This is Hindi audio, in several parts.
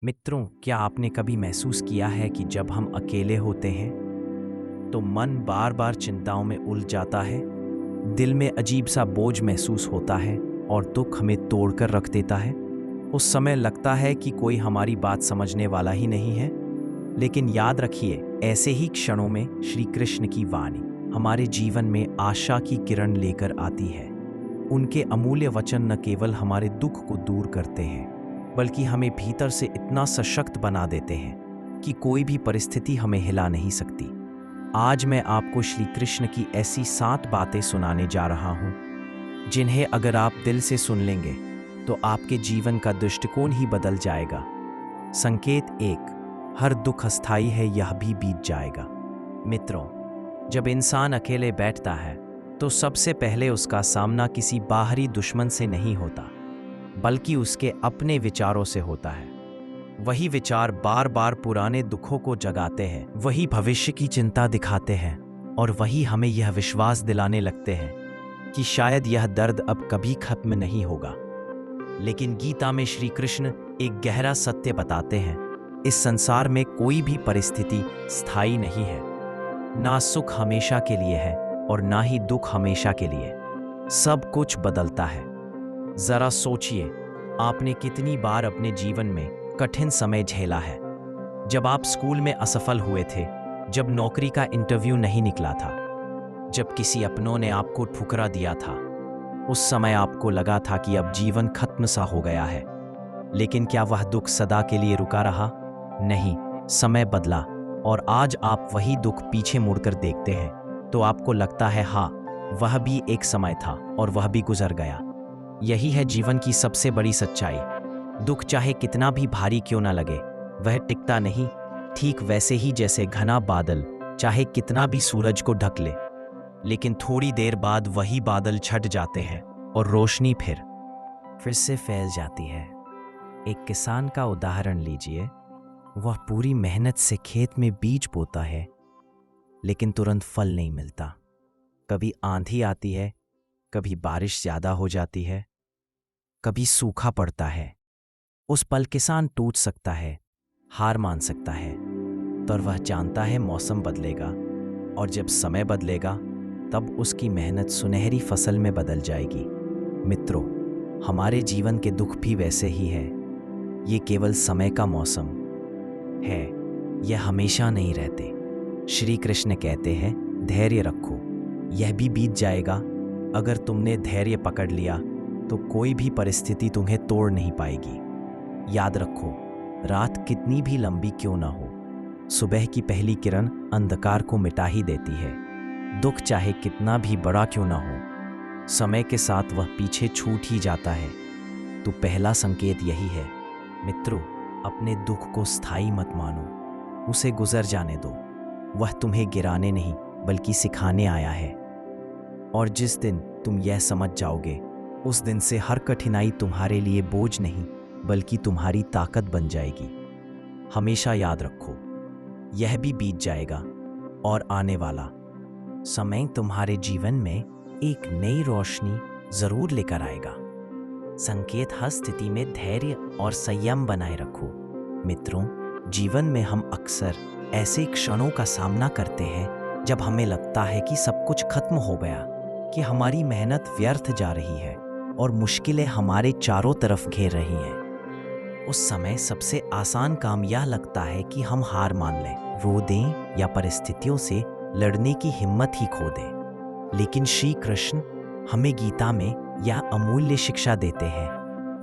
मित्रों, क्या आपने कभी महसूस किया है कि जब हम अकेले होते हैं तो मन बार बार चिंताओं में उलझ जाता है। दिल में अजीब सा बोझ महसूस होता है और दुख हमें तोड़कर रख देता है। उस समय लगता है कि कोई हमारी बात समझने वाला ही नहीं है। लेकिन याद रखिए, ऐसे ही क्षणों में श्री कृष्ण की वाणी हमारे जीवन में आशा की किरण लेकर आती है। उनके अमूल्य वचन न केवल हमारे दुख को दूर करते हैं, बल्कि हमें भीतर से इतना सशक्त बना देते हैं कि कोई भी परिस्थिति हमें हिला नहीं सकती। आज मैं आपको श्री कृष्ण की ऐसी 7 बातें सुनाने जा रहा हूं, जिन्हें अगर आप दिल से सुन लेंगे तो आपके जीवन का दृष्टिकोण ही बदल जाएगा। संकेत 1, हर दुख अस्थायी है, यह भी बीत जाएगा। मित्रों, जब इंसान अकेले बैठता है तो सबसे पहले उसका सामना किसी बाहरी दुश्मन से नहीं होता, बल्कि उसके अपने विचारों से होता है। वही विचार बार बार पुराने दुखों को जगाते हैं, वही भविष्य की चिंता दिखाते हैं और वही हमें यह विश्वास दिलाने लगते हैं कि शायद यह दर्द अब कभी खत्म नहीं होगा। लेकिन गीता में श्री कृष्ण एक गहरा सत्य बताते हैं, इस संसार में कोई भी परिस्थिति स्थायी नहीं है। ना सुख हमेशा के लिए है और ना ही दुख हमेशा के लिए। सब कुछ बदलता है। जरा सोचिए, आपने कितनी बार अपने जीवन में कठिन समय झेला है। जब आप स्कूल में असफल हुए थे, जब नौकरी का इंटरव्यू नहीं निकला था, जब किसी अपनों ने आपको ठुकरा दिया था। उस समय आपको लगा था कि अब जीवन खत्म सा हो गया है। लेकिन क्या वह दुख सदा के लिए रुका रहा? नहीं, समय बदला और आज आप वही दुख पीछे मुड़कर देखते हैं तो आपको लगता है, हाँ, वह भी एक समय था और वह भी गुजर गया। यही है जीवन की सबसे बड़ी सच्चाई। दुख चाहे कितना भी भारी क्यों ना लगे, वह टिकता नहीं। ठीक वैसे ही जैसे घना बादल चाहे कितना भी सूरज को ढक ले, लेकिन थोड़ी देर बाद वही बादल छट जाते हैं और रोशनी फिर से फैल जाती है। एक किसान का उदाहरण लीजिए। वह पूरी मेहनत से खेत में बीज बोता है, लेकिन तुरंत फल नहीं मिलता। कभी आंधी आती है, कभी बारिश ज्यादा हो जाती है, कभी सूखा पड़ता है। उस पल किसान टूट सकता है, हार मान सकता है, पर वह जानता है मौसम बदलेगा और जब समय बदलेगा तब उसकी मेहनत सुनहरी फसल में बदल जाएगी। मित्रों, हमारे जीवन के दुख भी वैसे ही है। ये केवल समय का मौसम है, यह हमेशा नहीं रहते। श्री कृष्ण कहते हैं, धैर्य रखो, यह भी बीत जाएगा। अगर तुमने धैर्य पकड़ लिया तो कोई भी परिस्थिति तुम्हें तोड़ नहीं पाएगी। याद रखो, रात कितनी भी लंबी क्यों ना हो, सुबह की पहली किरण अंधकार को मिटा ही देती है। दुख चाहे कितना भी बड़ा क्यों ना हो, समय के साथ वह पीछे छूट ही जाता है। तो पहला संकेत यही है। मित्रों, अपने दुख को स्थायी मत मानो, उसे गुजर जाने दो। वह तुम्हें गिराने नहीं बल्कि सिखाने आया है। और जिस दिन तुम यह समझ जाओगे, उस दिन से हर कठिनाई तुम्हारे लिए बोझ नहीं बल्कि तुम्हारी ताकत बन जाएगी। हमेशा याद रखो, यह भी बीत जाएगा और आने वाला समय तुम्हारे जीवन में एक नई रोशनी जरूर लेकर आएगा। संकेत, हर स्थिति में धैर्य और संयम बनाए रखो। मित्रों, जीवन में हम अक्सर ऐसे क्षणों का सामना करते हैं जब हमें लगता है कि सब कुछ खत्म हो गया, कि हमारी मेहनत व्यर्थ जा रही है और मुश्किलें हमारे चारों तरफ घेर रही हैं। उस समय सबसे आसान काम यह लगता है कि हम हार मान लें, रो दें या परिस्थितियों से लड़ने की हिम्मत ही खो दें। लेकिन श्री कृष्ण हमें गीता में यह अमूल्य शिक्षा देते हैं,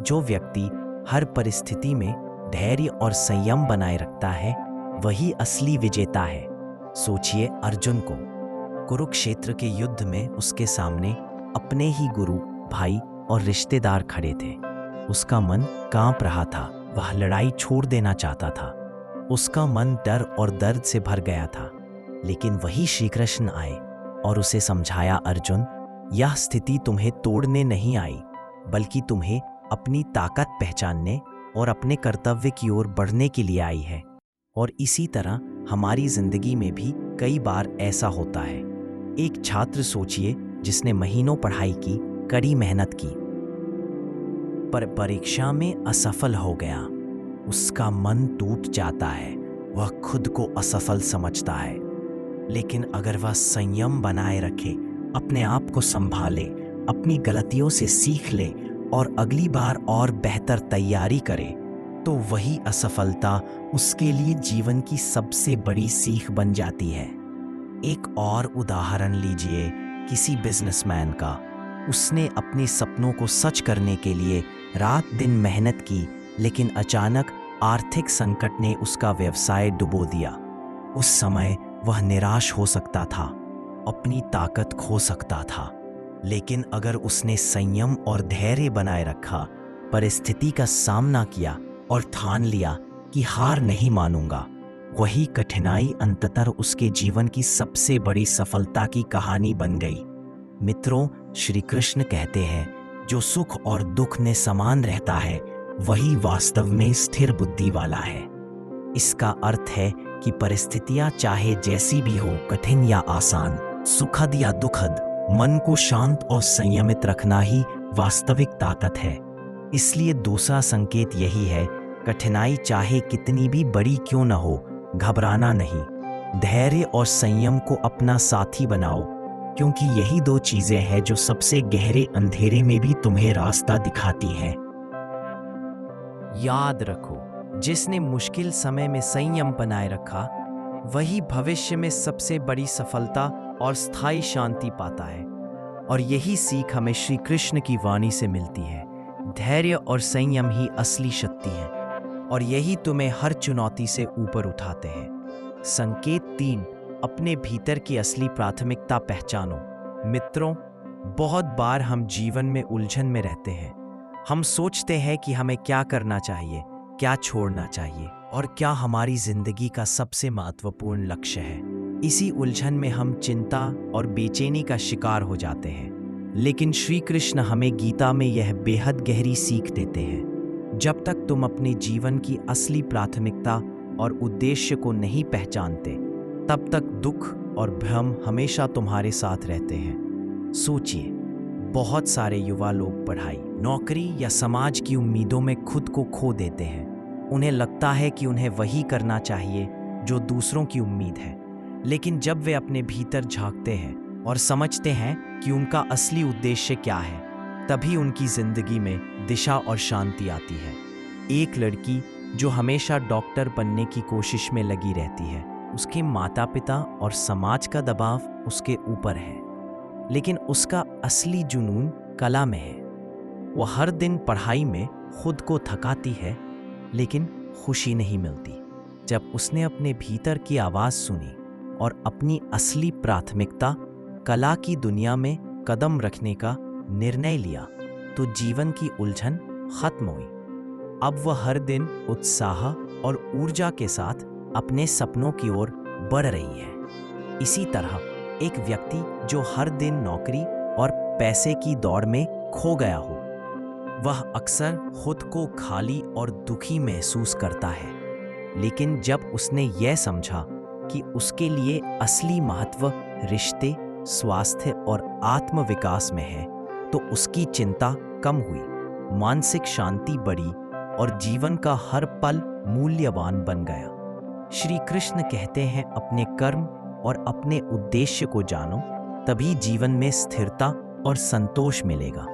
जो व्यक्ति हर परिस्थिति में धैर्य और संयम बनाए रखता है, वही असली विजेता है। सोचिए अर्जुन को, कुरुक्षेत्र के युद्ध में उसके सामने अपने ही गुरु, भाई और रिश्तेदार खड़े थे। उसका मन कांप रहा था, वह लड़ाई छोड़ देना चाहता था। उसका मन डर और दर्द से भर गया था। लेकिन वही श्री कृष्ण आए और उसे समझाया, अर्जुन, यह स्थिति तुम्हें तोड़ने नहीं आई, बल्कि तुम्हें अपनी ताकत पहचानने और अपने कर्तव्य की ओर बढ़ने के लिए आई है। और इसी तरह हमारी जिंदगी में भी कई बार ऐसा होता है। एक छात्र सोचिए, जिसने महीनों पढ़ाई की, कड़ी मेहनत की, पर परीक्षा में असफल हो गया। उसका मन टूट जाता है, वह खुद को असफल समझता है। लेकिन अगर वह संयम बनाए रखे, अपने आप को संभाले, अपनी गलतियों से सीख ले और अगली बार और बेहतर तैयारी करे, तो वही असफलता उसके लिए जीवन की सबसे बड़ी सीख बन जाती है। एक और उदाहरण लीजिए किसी बिजनेसमैन का। उसने अपने सपनों को सच करने के लिए रात दिन मेहनत की, लेकिन अचानक आर्थिक संकट ने उसका व्यवसाय डुबो दिया। उस समय वह निराश हो सकता था, अपनी ताकत खो सकता था। लेकिन अगर उसने संयम और धैर्य बनाए रखा, परिस्थिति का सामना किया और ठान लिया कि हार नहीं मानूंगा, वही कठिनाई अंततः उसके जीवन की सबसे बड़ी सफलता की कहानी बन गई। मित्रों, श्री कृष्ण कहते हैं, जो सुख और दुख में समान रहता है वही वास्तव में स्थिर बुद्धि वाला है। इसका अर्थ है कि परिस्थितियां चाहे जैसी भी हो, कठिन या आसान, सुखद या दुखद, मन को शांत और संयमित रखना ही वास्तविक ताकत है। इसलिए दूसरा संकेत यही है, कठिनाई चाहे कितनी भी बड़ी क्यों न हो, घबराना नहीं। धैर्य और संयम को अपना साथी बनाओ, क्योंकि यही दो चीजें हैं जो सबसे गहरे अंधेरे में भी तुम्हें रास्ता दिखाती हैं। याद रखो, जिसने मुश्किल समय में संयम बनाए रखा, वही भविष्य में सबसे बड़ी सफलता और स्थायी शांति पाता है। और यही सीख हमें श्री कृष्ण की वाणी से मिलती है। धैर्य और संयम ही असली शक्ति है, और यही तुम्हें हर चुनौती से ऊपर उठाते हैं। संकेत 3, अपने भीतर की असली प्राथमिकता पहचानो। मित्रों, बहुत बार हम जीवन में उलझन में रहते हैं। हम सोचते हैं कि हमें क्या करना चाहिए, क्या छोड़ना चाहिए, और क्या हमारी जिंदगी का सबसे महत्वपूर्ण लक्ष्य है। इसी उलझन में हम चिंता और बेचैनी का शिकार हो जाते हैं। लेकिन श्री कृष्ण हमें गीता में यह बेहद गहरी सीख देते हैं, जब तक तुम अपने जीवन की असली प्राथमिकता और उद्देश्य को नहीं पहचानते, तब तक दुख और भ्रम हमेशा तुम्हारे साथ रहते हैं। सोचिए, बहुत सारे युवा लोग पढ़ाई, नौकरी या समाज की उम्मीदों में खुद को खो देते हैं। उन्हें लगता है कि उन्हें वही करना चाहिए जो दूसरों की उम्मीद है। लेकिन जब वे अपने भीतर झांकते हैं और समझते हैं कि उनका असली उद्देश्य क्या है, तभी उनकी जिंदगी में दिशा और शांति आती है। एक लड़की जो हमेशा डॉक्टर बनने की कोशिश में लगी रहती है, उसके माता पिता और समाज का दबाव उसके ऊपर है, लेकिन उसका असली जुनून कला में है। वह हर दिन पढ़ाई में खुद को थकाती है, लेकिन खुशी नहीं मिलती। जब उसने अपने भीतर की आवाज़ सुनी और अपनी असली प्राथमिकता कला की दुनिया में कदम रखने का निर्णय लिया, तो जीवन की उलझन खत्म हुई। अब वह हर दिन उत्साह और ऊर्जा के साथ अपने सपनों की ओर बढ़ रही है। इसी तरह एक व्यक्ति जो हर दिन नौकरी और पैसे की दौड़ में खो गया हो, वह अक्सर खुद को खाली और दुखी महसूस करता है। लेकिन जब उसने यह समझा कि उसके लिए असली महत्व रिश्ते, स्वास्थ्य और आत्मविकास में है, तो उसकी चिंता कम हुई, मानसिक शांति बढ़ी और जीवन का हर पल मूल्यवान बन गया। श्री कृष्ण कहते हैं, अपने कर्म और अपने उद्देश्य को जानो, तभी जीवन में स्थिरता और संतोष मिलेगा।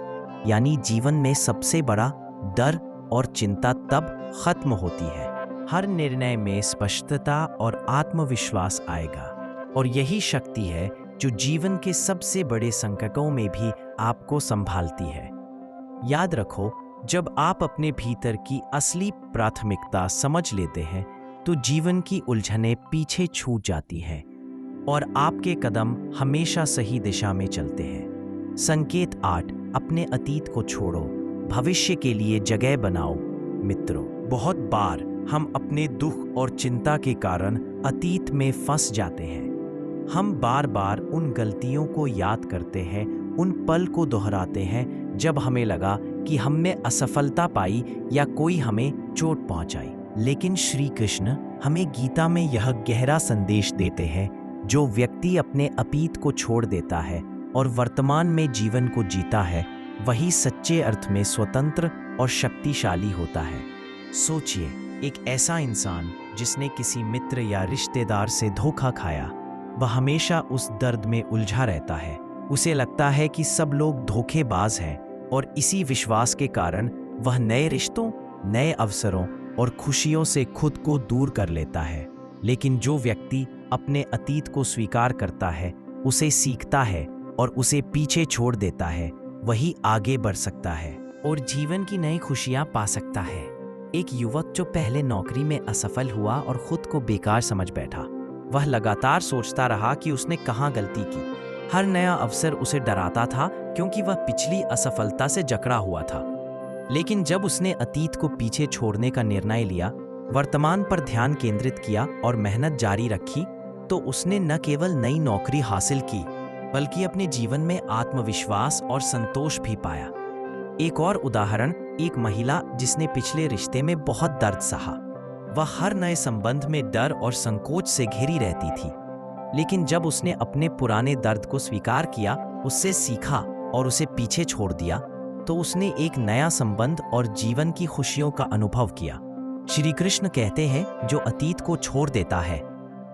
यानी जीवन में सबसे बड़ा डर और चिंता तब खत्म होती है। हर निर्णय में स्पष्टता और आत्मविश्वास आएगा, और यही शक्ति है जो जीवन के सबसे बड़े संकटों में भी आपको संभालती है। याद रखो, जब आप अपने भीतर की असली प्राथमिकता समझ लेते हैं, तो जीवन की उलझनें पीछे छूट जाती हैं और आपके कदम हमेशा सही दिशा में चलते हैं। संकेत 8, अपने अतीत को छोड़ो, भविष्य के लिए जगह बनाओ। मित्रों, बहुत बार हम अपने दुख और चिंता के कारण अतीत में फंस जाते हैं। हम बार बार उन गलतियों को याद करते हैं, उन पल को दोहराते हैं जब हमें लगा कि हमने असफलता पाई या कोई हमें चोट पहुंचाई। लेकिन श्री कृष्ण हमें गीता में यह गहरा संदेश देते हैं, जो व्यक्ति अपने अतीत को छोड़ देता है और वर्तमान में जीवन को जीता है, वही सच्चे अर्थ में स्वतंत्र और शक्तिशाली होता है। सोचिए, एक ऐसा इंसान जिसने किसी मित्र या रिश्तेदार से धोखा खाया, वह हमेशा उस दर्द में उलझा रहता है। उसे लगता है कि सब लोग धोखेबाज हैं और इसी विश्वास के कारण वह नए रिश्तों, नए अवसरों और खुशियों से खुद को दूर कर लेता है। लेकिन जो व्यक्ति अपने अतीत को स्वीकार करता है, उसे सीखता है और उसे पीछे छोड़ देता है, वही आगे बढ़ सकता है और जीवन की नई खुशियां पा सकता है। एक युवक जो पहले नौकरी में असफल हुआ और खुद को बेकार समझ बैठा, वह लगातार सोचता रहा कि उसने कहाँ गलती की। हर नया अवसर उसे डराता था क्योंकि वह पिछली असफलता से जकड़ा हुआ था। लेकिन जब उसने अतीत को पीछे छोड़ने का निर्णय लिया, वर्तमान पर ध्यान केंद्रित किया और मेहनत जारी रखी, तो उसने न केवल नई नौकरी हासिल की, बल्कि अपने जीवन में आत्मविश्वास और संतोष भी पाया। एक और उदाहरण, एक महिला जिसने पिछले रिश्ते में बहुत दर्द सहा। वह हर नए संबंध में डर और संकोच से घिरी रहती थी। लेकिन जब उसने अपने पुराने दर्द को स्वीकार किया, उससे सीखा और उसे पीछे छोड़ दिया, तो उसने एक नया संबंध और जीवन की खुशियों का अनुभव किया। श्री कृष्ण कहते हैं, जो अतीत को छोड़ देता है,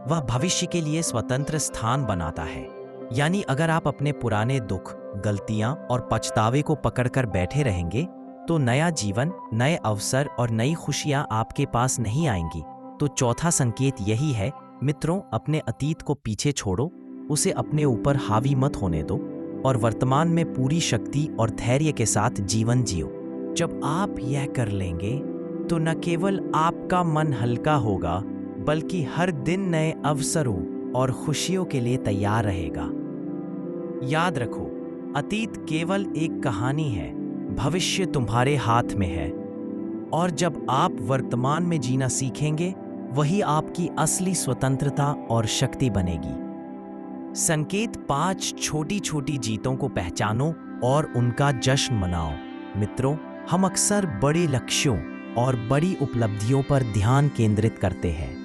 वह भविष्य के लिए स्वतंत्र स्थान बनाता है। यानी अगर आप अपने पुराने दुख, गलतियां और पछतावे को पकड़कर बैठे रहेंगे, तो नया जीवन, नए अवसर और नई खुशियां आपके पास नहीं आएंगी। तो चौथा संकेत यही है, मित्रों, अपने अतीत को पीछे छोड़ो, उसे अपने ऊपर हावी मत होने दो और वर्तमान में पूरी शक्ति और धैर्य के साथ जीवन जियो। जब आप यह कर लेंगे, तो न केवल आपका मन हल्का होगा, बल्कि हर दिन नए अवसरों और खुशियों के लिए तैयार रहेगा। याद रखो, अतीत केवल एक कहानी है, भविष्य तुम्हारे हाथ में है। और जब आप वर्तमान में जीना सीखेंगे, वही आपकी असली स्वतंत्रता और शक्ति बनेगी। संकेत 5, छोटी छोटी जीतों को पहचानो और उनका जश्न मनाओ। मित्रों, हम अक्सर बड़े लक्ष्यों और बड़ी उपलब्धियों पर ध्यान केंद्रित करते हैं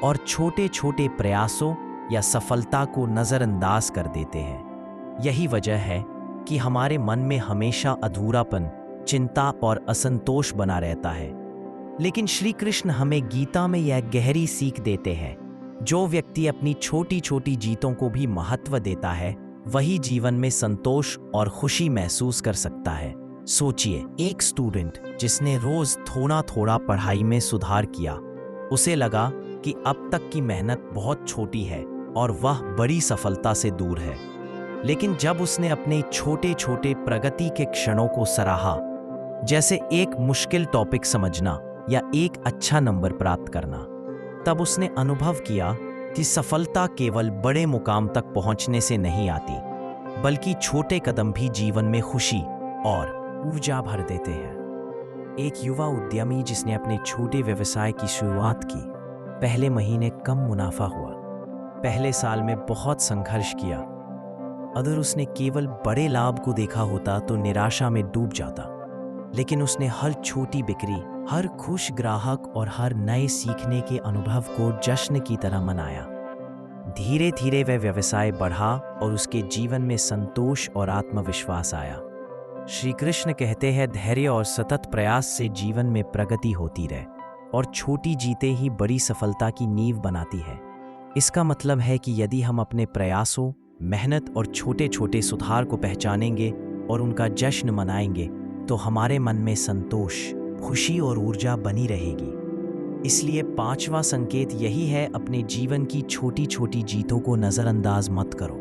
और छोटे छोटे प्रयासों या सफलता को नज़रअंदाज कर देते हैं। यही वजह है कि हमारे मन में हमेशा अधूरापन, चिंता और असंतोष बना रहता है। लेकिन श्री कृष्ण हमें गीता में यह गहरी सीख देते हैं, जो व्यक्ति अपनी छोटी छोटी जीतों को भी महत्व देता है, वही जीवन में संतोष और खुशी महसूस कर सकता है। सोचिए, एक स्टूडेंट जिसने रोज थोड़ा थोड़ा पढ़ाई में सुधार किया, उसे लगा कि अब तक की मेहनत बहुत छोटी है और वह बड़ी सफलता से दूर है। लेकिन जब उसने अपने छोटे छोटे प्रगति के क्षणों को सराहा, जैसे एक मुश्किल टॉपिक समझना या एक अच्छा नंबर प्राप्त करना, तब उसने अनुभव किया कि सफलता केवल बड़े मुकाम तक पहुंचने से नहीं आती, बल्कि छोटे कदम भी जीवन में खुशी और ऊर्जा भर देते हैं। एक युवा उद्यमी जिसने अपने छोटे व्यवसाय की शुरुआत की, पहले महीने कम मुनाफा हुआ, पहले साल में बहुत संघर्ष किया। अगर उसने केवल बड़े लाभ को देखा होता तो निराशा में डूब जाता। लेकिन उसने हर छोटी बिक्री, हर खुश ग्राहक और हर नए सीखने के अनुभव को जश्न की तरह मनाया। धीरे धीरे वह व्यवसाय बढ़ा और उसके जीवन में संतोष और आत्मविश्वास आया। श्री कृष्ण कहते हैं, धैर्य और सतत प्रयास से जीवन में प्रगति होती रहे और छोटी जीतें ही बड़ी सफलता की नींव बनाती है। इसका मतलब है कि यदि हम अपने प्रयासों, मेहनत और छोटे छोटे सुधार को पहचानेंगे और उनका जश्न मनाएंगे, तो हमारे मन में संतोष, खुशी और ऊर्जा बनी रहेगी। इसलिए 5वां संकेत यही है, अपने जीवन की छोटी छोटी जीतों को नज़रअंदाज मत करो।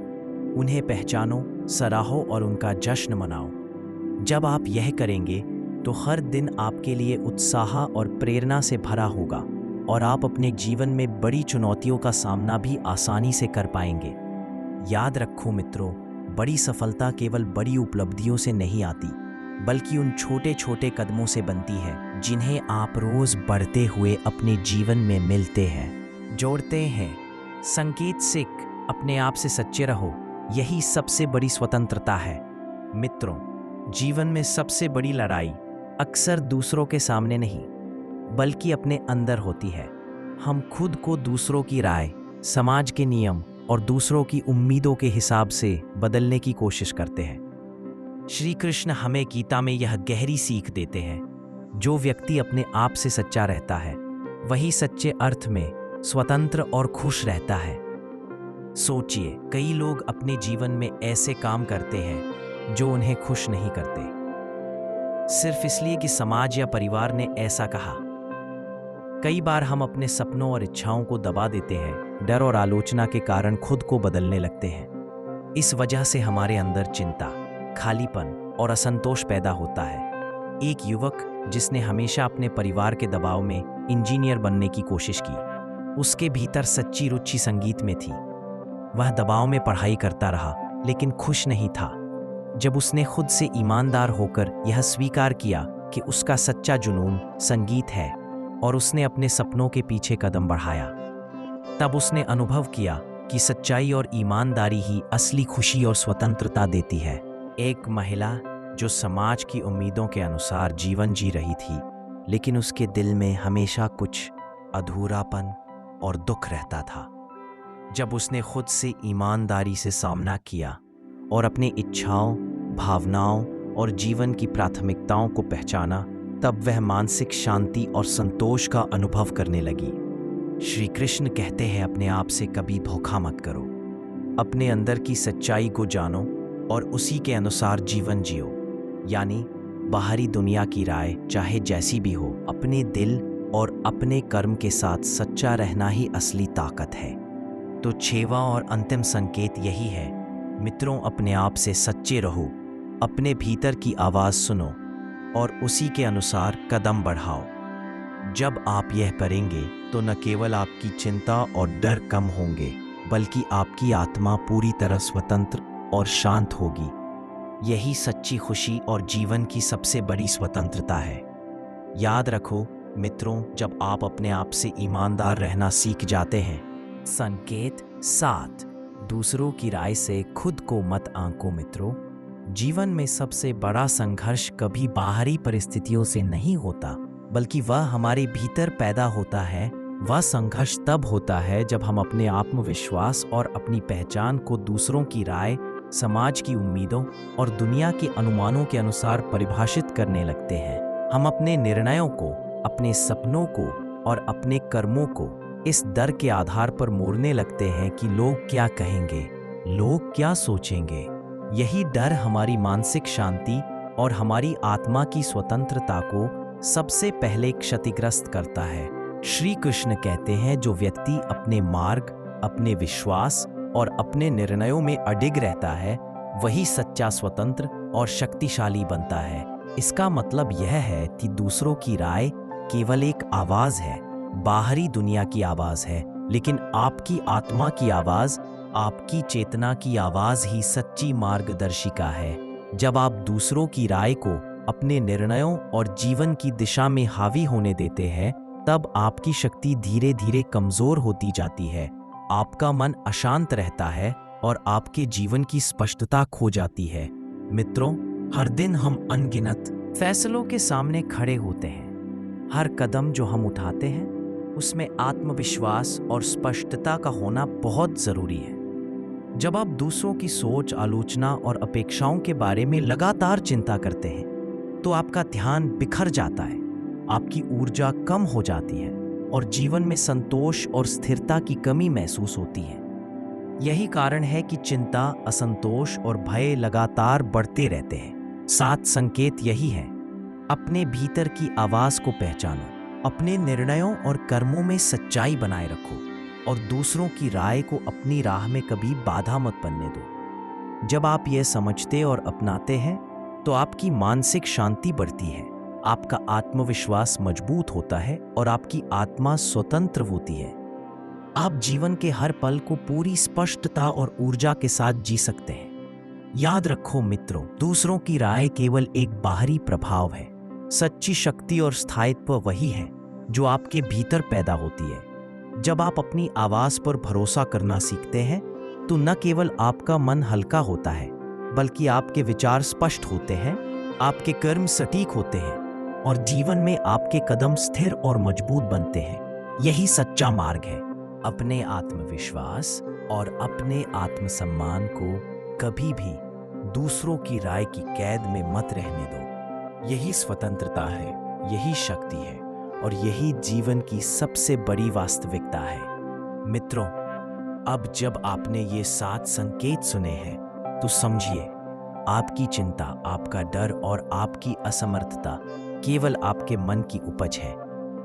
उन्हें पहचानो, सराहो और उनका जश्न मनाओ। जब आप यह करेंगे, तो हर दिन आपके लिए उत्साह और प्रेरणा से भरा होगा और आप अपने जीवन में बड़ी चुनौतियों का सामना भी आसानी से कर पाएंगे। याद रखो मित्रों, बड़ी सफलता केवल बड़ी उपलब्धियों से नहीं आती, बल्कि उन छोटे छोटे कदमों से बनती है, जिन्हें आप रोज बढ़ते हुए अपने जीवन में मिलते हैं, जोड़ते हैं। संकेत 6, अपने आप से सच्चे रहो, यही सबसे बड़ी स्वतंत्रता है। मित्रों, जीवन में सबसे बड़ी लड़ाई अक्सर दूसरों के सामने नहीं, बल्कि अपने अंदर होती है। हम खुद को दूसरों की राय, समाज के नियम और दूसरों की उम्मीदों के हिसाब से बदलने की कोशिश करते हैं। श्री कृष्ण हमें गीता में यह गहरी सीख देते हैं, जो व्यक्ति अपने आप से सच्चा रहता है, वही सच्चे अर्थ में स्वतंत्र और खुश रहता है। सोचिए, कई लोग अपने जीवन में ऐसे काम करते हैं जो उन्हें खुश नहीं करते, सिर्फ इसलिए कि समाज या परिवार ने ऐसा कहा। कई बार हम अपने सपनों और इच्छाओं को दबा देते हैं, डर और आलोचना के कारण खुद को बदलने लगते हैं। इस वजह से हमारे अंदर चिंता, खालीपन और असंतोष पैदा होता है। एक युवक जिसने हमेशा अपने परिवार के दबाव में इंजीनियर बनने की कोशिश की, उसके भीतर सच्ची रुचि संगीत में थी। वह दबाव में पढ़ाई करता रहा लेकिन खुश नहीं था। जब उसने खुद से ईमानदार होकर यह स्वीकार किया कि उसका सच्चा जुनून संगीत है और उसने अपने सपनों के पीछे कदम बढ़ाया, तब उसने अनुभव किया कि सच्चाई और ईमानदारी ही असली खुशी और स्वतंत्रता देती है। एक महिला जो समाज की उम्मीदों के अनुसार जीवन जी रही थी, लेकिन उसके दिल में हमेशा कुछ अधूरापन और दुख रहता था। जब उसने खुद से ईमानदारी से सामना किया और अपनी इच्छाओं, भावनाओं और जीवन की प्राथमिकताओं को पहचाना, तब वह मानसिक शांति और संतोष का अनुभव करने लगी। श्री कृष्ण कहते हैं, अपने आप से कभी धोखा मत करो। अपने अंदर की सच्चाई को जानो और उसी के अनुसार जीवन जियो। यानी बाहरी दुनिया की राय चाहे जैसी भी हो, अपने दिल और अपने कर्म के साथ सच्चा रहना ही असली ताकत है। तो 6वां और अंतिम संकेत यही है, मित्रों, अपने आप से सच्चे रहो, अपने भीतर की आवाज़ सुनो और उसी के अनुसार कदम बढ़ाओ। जब आप यह करेंगे तो न केवल आपकी चिंता और डर कम होंगे, बल्कि आपकी आत्मा पूरी तरह स्वतंत्र और शांत होगी। यही सच्ची खुशी और जीवन की सबसे बड़ी स्वतंत्रता है। याद रखो मित्रों, जब आप अपने आप से ईमानदार रहना सीख जाते हैं। संकेत 7, दूसरों की राय से खुद को मत आंको। मित्रों, जीवन में सबसे बड़ा संघर्ष कभी बाहरी परिस्थितियों से नहीं होता, बल्कि वह हमारे भीतर पैदा होता है। वह संघर्ष तब होता है जब हम अपने आत्मविश्वास और अपनी पहचान को दूसरों की राय, समाज की उम्मीदों और दुनिया के अनुमानों के अनुसार परिभाषित करने लगते हैं। हम अपने निर्णयों को, अपने सपनों को और अपने कर्मों को इस डर के आधार पर मोड़ने लगते हैं कि लोग क्या कहेंगे, लोग क्या सोचेंगे। यही डर हमारी मानसिक शांति और हमारी आत्मा की स्वतंत्रता को सबसे पहले क्षतिग्रस्त करता है। श्री कृष्ण कहते हैं, जो व्यक्ति अपने मार्ग, अपने विश्वास और अपने निर्णयों में अडिग रहता है, वही सच्चा स्वतंत्र और शक्तिशाली बनता है। इसका मतलब यह है कि दूसरों की राय केवल एक आवाज है, बाहरी दुनिया की आवाज है, लेकिन आपकी आत्मा की आवाज, आपकी चेतना की आवाज ही सच्ची मार्गदर्शिका है। जब आप दूसरों की राय को अपने निर्णयों और जीवन की दिशा में हावी होने देते हैं, तब आपकी शक्ति धीरे धीरे कमजोर होती जाती है। आपका मन अशांत रहता है और आपके जीवन की स्पष्टता खो जाती है। मित्रों, हर दिन हम अनगिनत फैसलों के सामने खड़े होते हैं। हर कदम जो हम उठाते हैं, उसमें आत्मविश्वास और स्पष्टता का होना बहुत जरूरी है। जब आप दूसरों की सोच, आलोचना और अपेक्षाओं के बारे में लगातार चिंता करते हैं, तो आपका ध्यान बिखर जाता है, आपकी ऊर्जा कम हो जाती है और जीवन में संतोष और स्थिरता की कमी महसूस होती है। यही कारण है कि चिंता, असंतोष और भय लगातार बढ़ते रहते हैं। 7 संकेत यही है, अपने भीतर की आवाज को पहचानो, अपने निर्णयों और कर्मों में सच्चाई बनाए रखो और दूसरों की राय को अपनी राह में कभी बाधा मत बनने दो। जब आप यह समझते और अपनाते हैं, तो आपकी मानसिक शांति बढ़ती है, आपका आत्मविश्वास मजबूत होता है और आपकी आत्मा स्वतंत्र होती है। आप जीवन के हर पल को पूरी स्पष्टता और ऊर्जा के साथ जी सकते हैं। याद रखो मित्रों, दूसरों की राय केवल एक बाहरी प्रभाव है। सच्ची शक्ति और स्थायित्व वही है जो आपके भीतर पैदा होती है। जब आप अपनी आवाज पर भरोसा करना सीखते हैं, तो न केवल आपका मन हल्का होता है, बल्कि आपके विचार स्पष्ट होते हैं, आपके कर्म सटीक होते हैं और जीवन में आपके कदम स्थिर और मजबूत बनते हैं। यही सच्चा मार्ग है। अपने आत्मविश्वास और अपने आत्मसम्मान को कभी भी दूसरों की राय की कैद में मत रहने दो। यही स्वतंत्रता है, यही शक्ति है और यही जीवन की सबसे बड़ी वास्तविकता है। मित्रों, अब जब आपने ये 7 संकेत सुने हैं, तो समझिए, आपकी चिंता, आपका डर और आपकी असमर्थता केवल आपके मन की उपज है।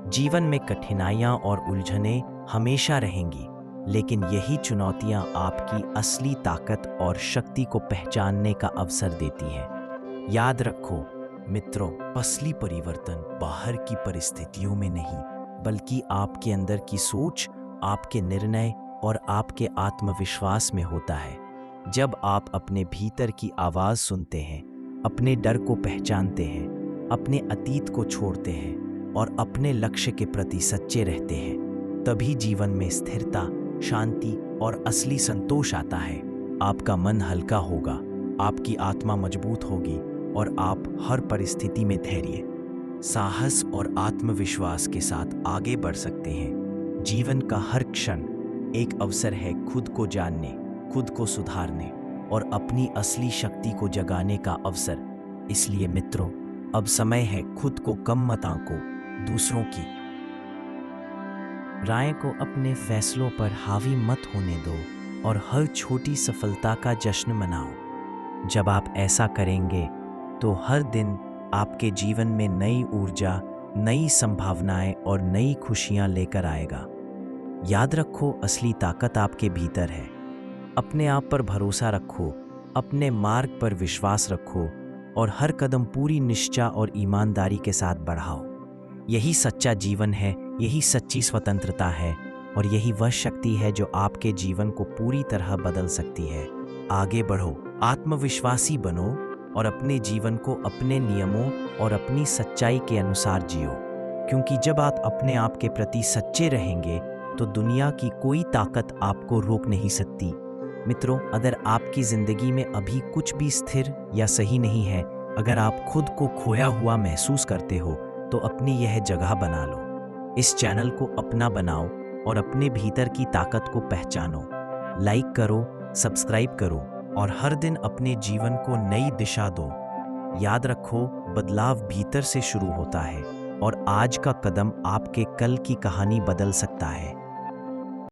जीवन में कठिनाइयां और उलझनें हमेशा रहेंगी, लेकिन यही चुनौतियां आपकी असली ताकत और शक्ति को पहचानने का अवसर देती हैं। याद रखो मित्रों, असली परिवर्तन बाहर की परिस्थितियों में नहीं, बल्कि आपके अंदर की सोच, आपके निर्णय और आपके आत्मविश्वास में होता है। जब आप अपने भीतर की आवाज़ सुनते हैं, अपने डर को पहचानते हैं, अपने अतीत को छोड़ते हैं और अपने लक्ष्य के प्रति सच्चे रहते हैं, तभी जीवन में स्थिरता, शांति और असली संतोष आता है। आपका मन हल्का होगा, आपकी आत्मा मजबूत होगी और आप हर परिस्थिति में धैर्य, साहस और आत्मविश्वास के साथ आगे बढ़ सकते हैं। जीवन का हर क्षण एक अवसर है खुद को जानने, खुद को सुधारने और अपनी असली शक्ति को जगाने का अवसर। इसलिए मित्रों, अब समय है खुद को कम मत आंको, दूसरों की राय को अपने फैसलों पर हावी मत होने दो और हर छोटी सफलता का जश्न मनाओ। जब आप ऐसा करेंगे तो हर दिन आपके जीवन में नई ऊर्जा, नई संभावनाएं और नई खुशियां लेकर आएगा। याद रखो, असली ताकत आपके भीतर है। अपने आप पर भरोसा रखो, अपने मार्ग पर विश्वास रखो और हर कदम पूरी निष्ठा और ईमानदारी के साथ बढ़ाओ। यही सच्चा जीवन है, यही सच्ची स्वतंत्रता है और यही वह शक्ति है जो आपके जीवन को पूरी तरह बदल सकती है। आगे बढ़ो, आत्मविश्वासी बनो और अपने जीवन को अपने नियमों और अपनी सच्चाई के अनुसार जियो, क्योंकि जब आप अपने आप के प्रति सच्चे रहेंगे तो दुनिया की कोई ताकत आपको रोक नहीं सकती। मित्रों, अगर आपकी जिंदगी में अभी कुछ भी स्थिर या सही नहीं है, अगर आप खुद को खोया हुआ महसूस करते हो, तो अपनी यह जगह बना लो। इस चैनल को अपना बनाओ और अपने भीतर की ताकत को पहचानो। लाइक करो, सब्सक्राइब करो और हर दिन अपने जीवन को नई दिशा दो। याद रखो, बदलाव भीतर से शुरू होता है और आज का कदम आपके कल की कहानी बदल सकता है।